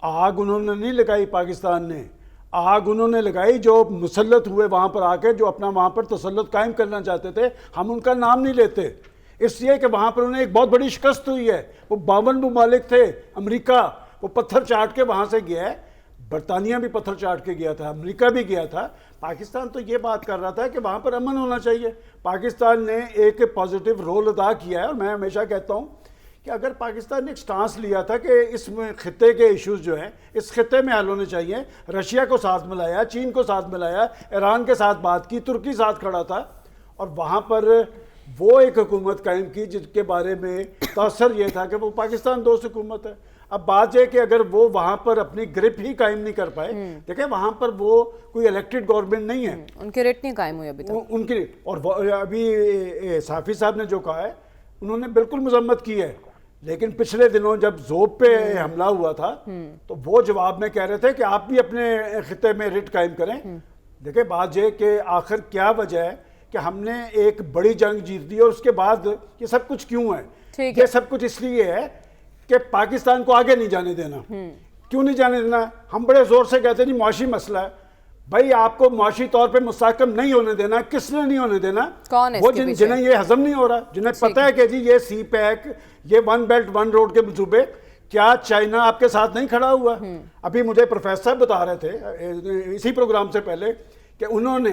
آگ انہوں نے نہیں لگائی, پاکستان نے آگ انہوں نے لگائی جو مسلط ہوئے وہاں پر آ کے, جو اپنا وہاں پر تسلط قائم کرنا چاہتے تھے. ہم ان کا نام نہیں لیتے اس لیے کہ وہاں پر انہیں ایک بہت بڑی شکست ہوئی ہے. وہ 52 ممالک تھے, امریکہ وہ پتھر چاٹ کے وہاں سے گیا ہے, برطانیہ بھی پتھر چاٹ کے گیا تھا, امریکہ بھی گیا تھا. پاکستان تو یہ بات کر رہا تھا کہ وہاں پر امن ہونا چاہیے. پاکستان نے ایک پازیٹیو رول ادا کیا ہے, اور میں ہمیشہ کہتا ہوں کہ اگر پاکستان نے ایک سٹانس لیا تھا کہ اس میں خطے کے ایشوز جو ہیں اس خطے میں حل ہونے چاہیے, رشیا کو ساتھ ملایا, چین کو ساتھ ملایا, ایران کے ساتھ بات کی, ترکی ساتھ کھڑا تھا, اور وہاں پر وہ ایک حکومت قائم کی جس کے بارے میں تاثر یہ تھا کہ وہ پاکستان دوست حکومت ہے. اب بات یہ کہ اگر وہ وہاں پر اپنی گرپ ہی قائم نہیں کر پائے, دیکھیں وہاں پر وہ کوئی الیکٹڈ گورنمنٹ نہیں ہے, ان کے ریٹ نہیں قائم ہوئے ابھی تک ان کی. اور ابھی صافی صاحب نے جو کہا ہے انہوں نے بالکل مذمت کی ہے, لیکن پچھلے دنوں جب زوب پہ حملہ ہوا تھا تو وہ جواب میں کہہ رہے تھے کہ آپ بھی اپنے خطے میں ریٹ قائم کریں. دیکھیں بات یہ کہ آخر کیا وجہ ہے کہ ہم نے ایک بڑی جنگ جیت دی, اور اس کے بعد یہ سب کچھ کیوں ہے؟ یہ سب کچھ اس لیے ہے کہ پاکستان کو آگے نہیں جانے دینا. کیوں نہیں جانے دینا؟ ہم بڑے زور سے کہتے ہیں معاشی مسئلہ ہے. بھائی آپ کو معاشی طور پہ مستحکم نہیں ہونے دینا. کس نے نہیں ہونے دینا؟ وہ جنہیں یہ ہضم نہیں ہو رہا, جنہیں پتہ ہے کہ جی یہ سی پیک, یہ 1 بیلٹ 1 روڈ کے منصوبے, کیا چائنا آپ کے ساتھ نہیں کھڑا ہوا؟ ابھی مجھے پروفیسر صاحب بتا رہے تھے اسی پروگرام سے پہلے کہ انہوں نے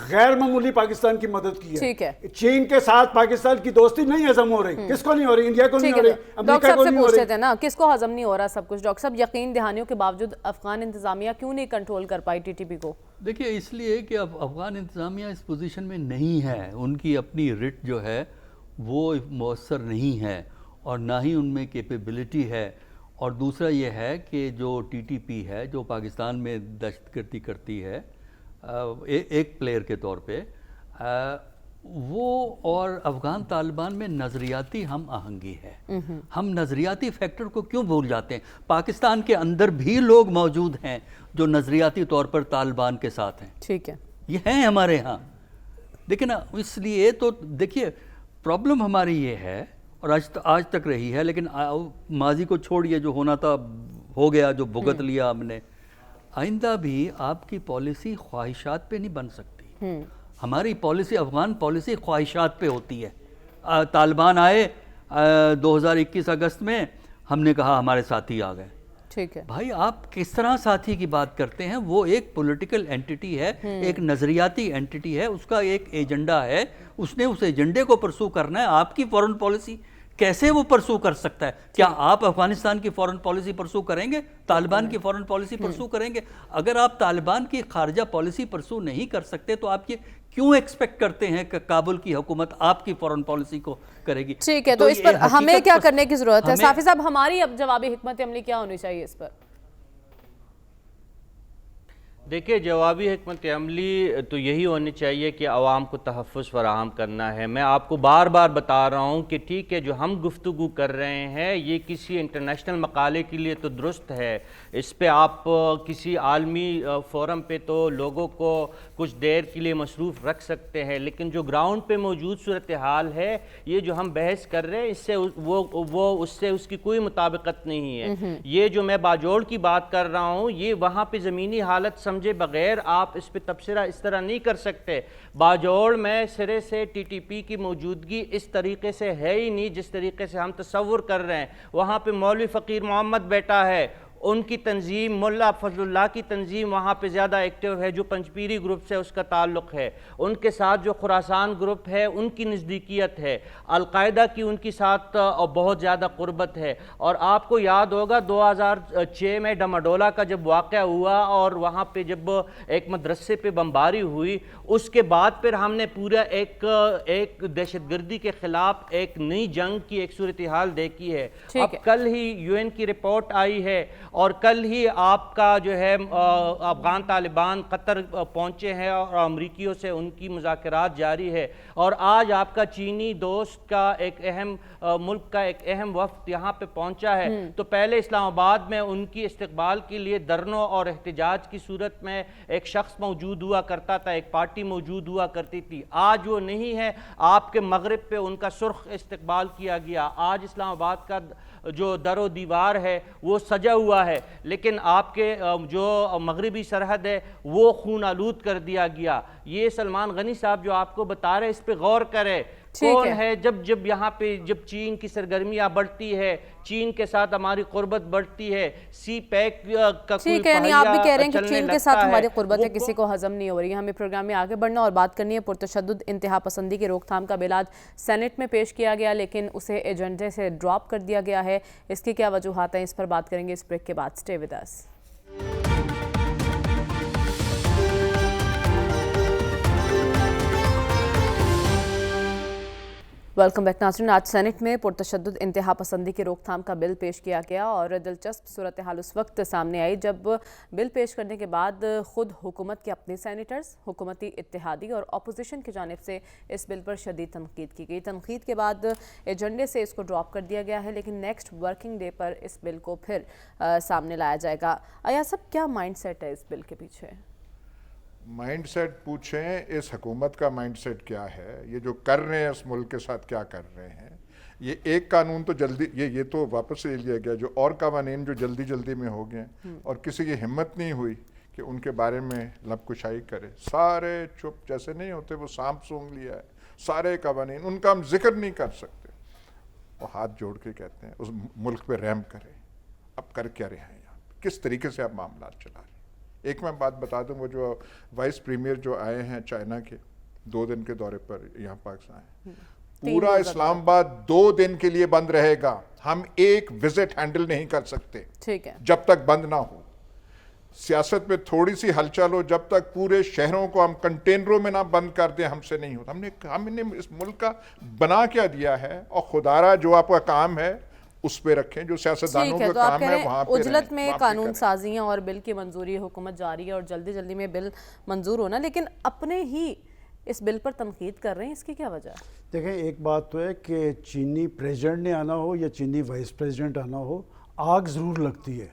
غیر معمولی پاکستان کی مدد کی ٹھیک ہے. چین کے ساتھ پاکستان کی دوستی نہیں ہضم ہو رہی. کس کو نہیں ہو رہی؟ انڈیا کو نہیں ہو رہی, ڈاکٹر امریکہ صاحب کو سے نہیں ہو پوچھ رہی. رہے تھے نا کس کو ہضم نہیں ہو رہا سب کچھ. ڈاکٹر صاحب یقین دہانیوں کے باوجود افغان انتظامیہ کیوں نہیں کنٹرول کر پائی ٹی ٹی پی کو؟ دیکھیے اس لیے کہ اب افغان انتظامیہ اس پوزیشن میں نہیں ہے, ان کی اپنی رٹ جو ہے وہ مؤثر نہیں ہے اور نہ ہی ان میں کیپیبلٹی ہے. اور دوسرا یہ ہے کہ جو ٹی ٹی پی ہے جو پاکستان میں دہشت گردی کرتی ہے ایک پلیئر کے طور پہ, وہ اور افغان طالبان میں نظریاتی ہم آہنگی ہے. ہم نظریاتی فیکٹر کو کیوں بھول جاتے ہیں؟ پاکستان کے اندر بھی لوگ موجود ہیں جو نظریاتی طور پر طالبان کے ساتھ ہیں. ٹھیک ہے, یہ ہیں ہمارے ہاں. لیکن اس لیے تو دیکھیے پرابلم ہماری یہ ہے اور آج تک رہی ہے, لیکن ماضی کو چھوڑیے, جو ہونا تھا ہو گیا, جو بھگت لیا ہم نے. آئندہ بھی آپ کی پالیسی خواہشات پہ نہیں بن سکتی. ہماری پالیسی, افغان پالیسی خواہشات پہ ہوتی ہے. طالبان آئے 2021 اگست میں, ہم نے کہا ہمارے ساتھی آ گئے. ٹھیک ہے بھائی آپ کس طرح ساتھی کی بات کرتے ہیں؟ وہ ایک پولیٹیکل اینٹی ہے, ایک نظریاتی اینٹی ہے, اس کا ایک ایجنڈا ہے, اس نے اس ایجنڈے کو پرسو کرنا ہے. آپ کی فورن پالیسی کیسے وہ پرسو کر سکتا ہے؟ کیا آپ افغانستان کی فورن پالیسی پرسو کریں گے؟ طالبان کی فورن پالیسی پرسو کریں گے؟ اگر آپ طالبان کی خارجہ پالیسی پرسو نہیں کر سکتے تو آپ یہ کیوں ایکسپیکٹ کرتے ہیں کہ کابل کی حکومت آپ کی فورن پالیسی کو کرے گی؟ ٹھیک ہے, تو اس پر ہمیں کیا کرنے کی ضرورت ہے؟ صافی صاحب ہماری اب جوابی حکمت عملی کیا ہونی چاہیے اس پر؟ دیکھیں جوابی حکمت عملی تو یہی ہونی چاہیے کہ عوام کو تحفظ فراہم کرنا ہے. میں آپ کو بار بار بتا رہا ہوں کہ ٹھیک ہے جو ہم گفتگو کر رہے ہیں یہ کسی انٹرنیشنل مقالے کے لیے تو درست ہے, اس پہ آپ کسی عالمی فورم پہ تو لوگوں کو کچھ دیر کے لیے مصروف رکھ سکتے ہیں, لیکن جو گراؤنڈ پہ موجود صورتحال ہے, یہ جو ہم بحث کر رہے ہیں, اس سے وہ اس کی کوئی مطابقت نہیں ہے. یہ جو میں باجوڑ کی بات کر رہا ہوں, یہ وہاں پہ زمینی حالت سمجھے بغیر آپ اس پہ تبصرہ اس طرح نہیں کر سکتے. باجوڑ میں سرے سے ٹی ٹی پی کی موجودگی اس طریقے سے ہے ہی نہیں جس طریقے سے ہم تصور کر رہے ہیں. وہاں پہ مولوی فقیر محمد بیٹا ہے, ان کی تنظیم ملا فضل اللہ کی تنظیم وہاں پہ زیادہ ایکٹیو ہے, جو پنجپیری گروپ سے اس کا تعلق ہے. ان کے ساتھ جو خراسان گروپ ہے ان کی نزدیکیت ہے, القاعدہ کی ان کی ساتھ بہت زیادہ قربت ہے. اور آپ کو یاد ہوگا 2006 میں ڈماڈولا کا جب واقعہ ہوا اور وہاں پہ جب ایک مدرسے پہ بمباری ہوئی, اس کے بعد پھر ہم نے پورا ایک دہشت گردی کے خلاف ایک نئی جنگ کی ایک صورتحال دیکھی ہے. اب کل ہی یو این کی رپورٹ آئی ہے اور کل ہی آپ کا جو ہے افغان طالبان قطر پہنچے ہیں اور امریکیوں سے ان کی مذاکرات جاری ہے. اور آج آپ کا چینی دوست کا ایک اہم ملک کا ایک اہم وفد یہاں پہ پہنچا ہے. تو پہلے اسلام آباد میں ان کی استقبال کے لیے دھرنوں اور احتجاج کی صورت میں ایک شخص موجود ہوا کرتا تھا, ایک پارٹی موجود ہوا کرتی تھی. آج وہ نہیں ہے. آپ کے مغرب پہ ان کا سرخ استقبال کیا گیا. آج اسلام آباد کا جو در و دیوار ہے وہ سجا ہوا ہے, لیکن آپ کے جو مغربی سرحد ہے وہ خون آلود کر دیا گیا. یہ سلمان غنی صاحب جو آپ کو بتا رہے اس پہ غور کرے. کون ہے جب یہاں پہ جب چین کی سرگرمیاں بڑھتی ہے, چین کے ساتھ ہماری قربت بڑھتی ہے, سی پیک کا کوئی یعنی آپ بھی کہہ رہے ہیں کہ چین کے ساتھ ہماری قربت ہے کسی کو ہضم نہیں ہو رہی ہے. ہمیں پروگرام میں آگے بڑھنا اور بات کرنی ہے. پرتشدد انتہا پسندی کی روک تھام کا بل آج سینٹ میں پیش کیا گیا لیکن اسے ایجنڈے سے ڈراپ کر دیا گیا ہے. اس کی کیا وجوہات ہیں, اس پر بات کریں گے اس بریک کے بعد. Stay with us. Welcome back ناظرین. آج سینٹ میں پرتشدد انتہا پسندی کی روک تھام کا بل پیش کیا گیا اور دلچسپ صورتحال اس وقت سامنے آئی جب بل پیش کرنے کے بعد خود حکومت کے اپنے سینیٹرز, حکومتی اتحادی اور اپوزیشن کی جانب سے اس بل پر شدید تنقید کی گئی. تنقید کے بعد ایجنڈے سے اس کو ڈراپ کر دیا گیا ہے لیکن نیکسٹ ورکنگ ڈے پر اس بل کو پھر سامنے لایا جائے گا. ایاز صاحب کیا مائنڈ سیٹ ہے اس بل کے پیچھے؟ مائنڈ سیٹ پوچھیں, اس حکومت کا مائنڈ سیٹ کیا ہے, یہ جو کر رہے ہیں اس ملک کے ساتھ کیا کر رہے ہیں. یہ ایک قانون تو جلدی یہ تو واپس لے لیا گیا, جو اور قوانین جو جلدی میں ہو گئے اور کسی کی ہمت نہیں ہوئی کہ ان کے بارے میں لب کشائی کرے. سارے چپ جیسے نہیں ہوتے, وہ سانپ سونگ لیا ہے سارے قوانین, ان کا ہم ذکر نہیں کر سکتے. وہ ہاتھ جوڑ کے کہتے ہیں اس ملک پہ رحم کریں. اب کر کیا رہے ہیں یہاں, کس طریقے سے آپ معاملات چلا رہے ہیں. ایک میں بات بتا دوں, وہ جو وائس پریمیئر جو آئے ہیں چائنا کے 2 دن کے دورے پر یہاں پاکستان, پورا اسلام آباد 2 دن کے لیے بند رہے گا. ہم ایک وزٹ ہینڈل نہیں کر سکتے ٹھیک ہے, جب تک بند نہ ہو. سیاست میں تھوڑی سی ہلچل ہو, جب تک پورے شہروں کو ہم کنٹینروں میں نہ بند کر دیں ہم سے نہیں ہوتا. ہم نے اس ملک کا بنا کیا دیا ہے, اور خدارہ جو آپ کا کام ہے اس پہ رکھیں, جو سیاستدانوں کا کام ہے وہاں پہ اجلت میں قانون سازیاں اور بل کی منظوری حکومت جاری ہے اور جلدی جلدی میں بل منظور ہونا, لیکن اپنے ہی اس بل پر تنقید کر رہے ہیں, اس کی کیا وجہ ہے؟ دیکھیں, ایک بات تو ہے کہ چینی پریزیڈنٹ نے آنا ہو یا چینی وائس پریزیڈنٹ آنا ہو, آگ ضرور لگتی ہے.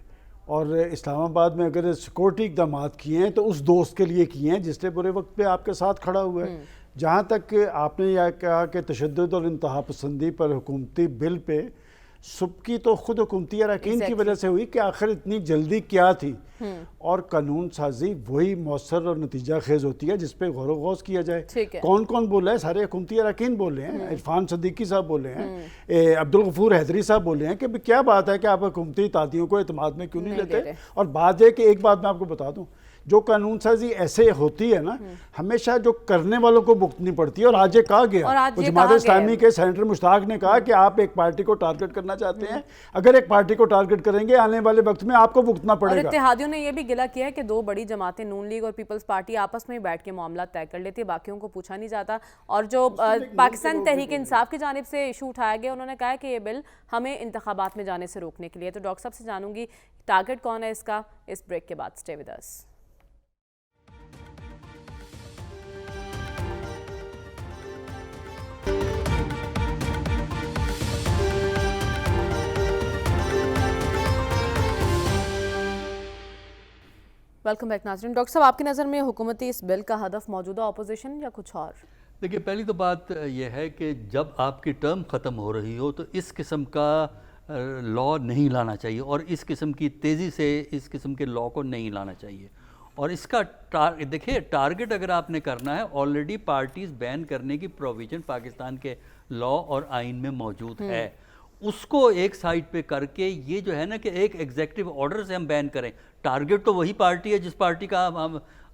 اور اسلام آباد میں اگر سیکورٹی اقدامات کیے ہیں تو اس دوست کے لیے کیے ہیں جس نے برے وقت پہ آپ کے ساتھ کھڑا ہوا ہے. جہاں تک آپ نے یہ کہا کہ تشدد اور انتہا پسندی پر حکومتی بل پہ, سب کی تو خود حکومتی اراکین کی وجہ سے ہوئی کہ آخر اتنی جلدی کیا تھی, اور قانون سازی وہی مؤثر اور نتیجہ خیز ہوتی ہے جس پہ غور و غوض کیا جائے. کون کون بولا ہے؟ سارے حکومتی اراکین بولے ہیں, عرفان صدیقی صاحب بولے ہیں, عبدالغفور حیدری صاحب بولے ہیں کہ کیا بات ہے کہ آپ حکومتی اتحادیوں کو اعتماد میں کیوں نہیں لیتے. اور بات ہے کہ ایک بات میں آپ کو بتا دوں, جو قانون سازی ایسے ہوتی ہے نا, ہمیشہ جو کرنے والوں کو بھگتنی پڑتی ہے. اور آج یہ کہا گیا, جماعت اسلامی کے سینیٹر مشتاق نے کہا کہ آپ ایک پارٹی کو ٹارگٹ کرنا چاہتے ہیں, اگر ایک پارٹی کو ٹارگٹ کریں گے آنے والے وقت میں آپ کو بھگتنا پڑے گا. اور اتحادیوں نے یہ بھی گلہ کیا ہے کہ 2 بڑی جماعتیں نون لیگ اور پیپلز پارٹی آپس میں بیٹھ کے معاملات طے کر لیتی ہے, باقیوں کو پوچھا نہیں جاتا. اور جو پاکستان تحریک انصاف کی جانب سے ایشو اٹھایا گیا, انہوں نے کہا کہ یہ بل ہمیں انتخابات میں جانے سے روکنے کے لیے. تو ڈاکٹر صاحب سے جانوں گی ٹارگٹ کون ہے اس کا, اس بریک کے بعد. Stay with us. Welcome back ناظرین. ڈاکٹر صاحب, آپ کی نظر میں حکومتی اس بل کا ہدف موجودہ اپوزیشن یا کچھ اور؟ دیکھیے, پہلی تو بات یہ ہے کہ جب آپ کی ٹرم ختم ہو رہی ہو تو اس قسم کا لا نہیں لانا چاہیے, اور اس قسم کی تیزی سے اس قسم کے لا کو نہیں لانا چاہیے. اور اس کا دیکھیے, ٹارگٹ اگر آپ نے کرنا ہے, آلریڈی پارٹیز بین کرنے کی پروویژن پاکستان کے لا اور آئین میں موجود ہے. اس کو ایک سائڈ پہ کر کے یہ جو ہے نا کہ ایک ایگزیکٹو آرڈر سے ہم بین کریں. ٹارگٹ تو وہی پارٹی ہے جس پارٹی کا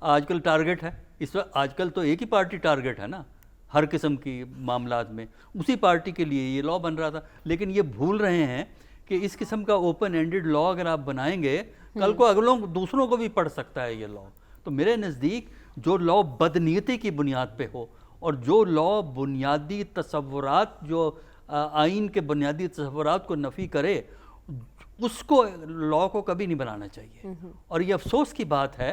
آج کل ٹارگٹ ہے. اس وقت آج کل تو ایک ہی پارٹی ٹارگٹ ہے نا ہر قسم کی معاملات میں, اسی پارٹی کے لیے یہ لا بن رہا تھا. لیکن یہ بھول رہے ہیں کہ اس قسم کا اوپن اینڈڈ لا اگر آپ بنائیں گے, کل کو اگلوں دوسروں کو بھی پڑھ سکتا ہے یہ لا. تو میرے نزدیک جو لا بدنیتی کی بنیاد پہ ہو, اور جو لا بنیادی تصورات, جو آئین کے بنیادی تصورات کو نفی کرے, اس کو لا کو کبھی نہیں بنانا چاہیے. اور یہ افسوس کی بات ہے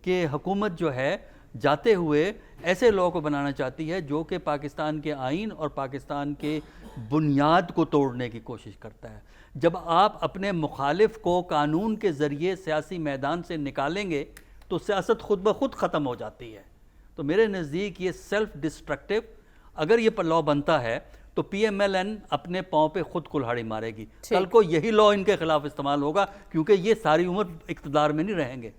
کہ حکومت جو ہے جاتے ہوئے ایسے لا کو بنانا چاہتی ہے جو کہ پاکستان کے آئین اور پاکستان کے بنیاد کو توڑنے کی کوشش کرتا ہے. جب آپ اپنے مخالف کو قانون کے ذریعے سیاسی میدان سے نکالیں گے تو سیاست خود بخود ختم ہو جاتی ہے. تو میرے نزدیک یہ سیلف ڈسٹرکٹیو, اگر یہ لا بنتا ہے تو پی ایم ایل این اپنے پاؤں پہ خود کلہاڑی مارے گی. کل کو یہی لا ان کے خلاف استعمال ہوگا, کیونکہ یہ ساری عمر اقتدار میں نہیں رہیں گے.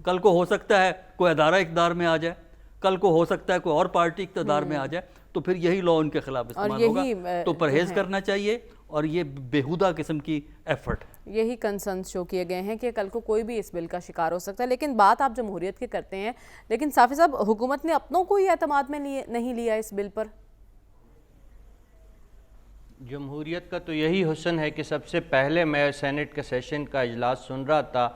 کل کو ہو سکتا ہے کوئی ادارہ اقتدار میں آ جائے, کل کو ہو سکتا ہے کوئی اور پارٹی اقتدار میں آ جائے, تو پھر یہی لا ان کے خلاف استعمال ہوگا. تو پرہیز کرنا چاہیے, اور یہ بیہودہ قسم کی ایفرٹ. یہی کنسرنز شو کیے گئے ہیں کہ کل کو کوئی بھی اس بل کا شکار ہو سکتا ہے. لیکن بات آپ جمہوریت کی کرتے ہیں, لیکن صافی صاحب, حکومت نے اپنوں کو ہی اعتماد میں نہیں لیا اس بل پر. جمہوریت کا تو یہی حسن ہے کہ سب سے پہلے میں سینٹ کے سیشن کا اجلاس سن رہا تھا,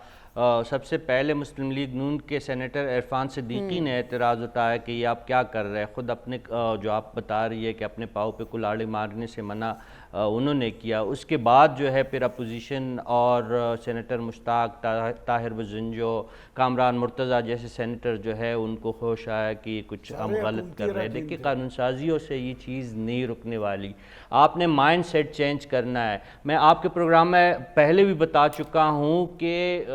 سب سے پہلے مسلم لیگ نون کے سینیٹر عرفان صدیقی نے اعتراض اٹھایا کہ یہ آپ کیا کر رہے ہیں. خود اپنے جو آپ بتا رہی ہے کہ اپنے پاؤں پہ کلاڑی مارنے سے منع انہوں نے کیا. اس کے بعد جو ہے پھر اپوزیشن اور سینیٹر مشتاق, طاہر وزنجو, کامران مرتضیٰ جیسے سینیٹر جو ہے ان کو ہوش آیا کہ کچھ ہم غلط کر رہے ہیں. دیکھیے, قانون سازیوں سے یہ چیز نہیں رکنے والی, آپ نے مائنڈ سیٹ چینج کرنا ہے. میں آپ کے پروگرام میں پہلے بھی بتا چکا ہوں کہ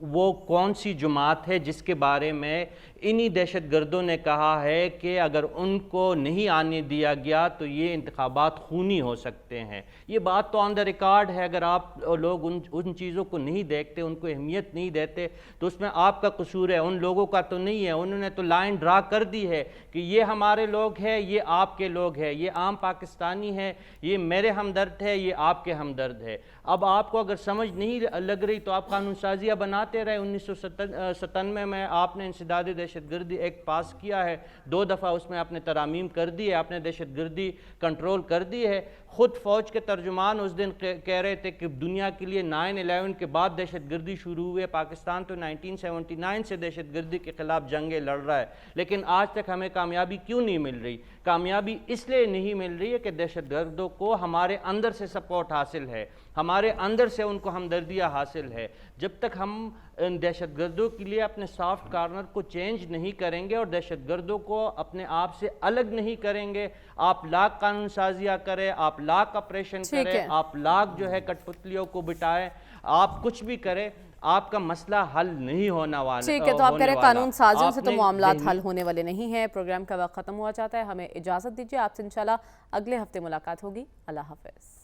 وہ کون سی جماعت ہے جس کے بارے میں انہی دہشت گردوں نے کہا ہے کہ اگر ان کو نہیں آنے دیا گیا تو یہ انتخابات خونی ہو سکتے ہیں. یہ بات تو آن دا ریکارڈ ہے. اگر آپ لوگ ان چیزوں کو نہیں دیکھتے, ان کو اہمیت نہیں دیتے, تو اس میں آپ کا قصور ہے, ان لوگوں کا تو نہیں ہے. انہوں نے تو لائن ڈرا کر دی ہے کہ یہ ہمارے لوگ ہیں, یہ آپ کے لوگ ہیں, یہ عام پاکستانی ہے, یہ میرے ہمدرد ہے, یہ آپ کے ہمدرد ہے. اب آپ کو اگر سمجھ نہیں لگ رہی تو آپ قانون سازیاں بناتے رہے. 1997 میں آپ نے انسداد دہشت گردی ایکٹ پاس کیا ہے, 2 دفعہ اس میں آپ نے ترامیم کر دی ہے, آپ نے دہشت گردی کنٹرول کر دی ہے. خود فوج کے ترجمان اس دن کہہ رہے تھے کہ دنیا کے لیے 9/11 کے بعد دہشت گردی شروع ہوئی ہے, پاکستان تو 1979 سے دہشت گردی کے خلاف جنگیں لڑ رہا ہے, لیکن آج تک ہمیں کامیابی کیوں نہیں مل رہی؟ کامیابی اس لیے نہیں مل رہی ہے کہ دہشت گردوں کو ہمارے اندر سے سپورٹ حاصل ہے, ہمارے اندر سے ان کو ہمدردیاں حاصل ہے. جب تک ہم دہشت گردوں کے لیے اپنے سافٹ کارنر کو چینج نہیں کریں گے اور دہشت گردوں کو اپنے آپ سے الگ نہیں کریں گے, آپ لاکھ قانون سازیاں کریں, آپ لاکھ آپریشن کریں, آپ لاکھ جو ہے کٹ پتلیوں کو بٹائیں, آپ کچھ بھی کریں, آپ کا مسئلہ حل نہیں ہونا والا. ٹھیک ہے, تو آپ کہہ رہے ہیں قانون سازیوں سے تو معاملات حل ہونے والے نہیں ہیں. پروگرام کا وقت ختم ہوا جاتا ہے, ہمیں اجازت دیجیے. آپ سے انشاءاللہ اگلے ہفتے ملاقات ہوگی. اللہ حافظ.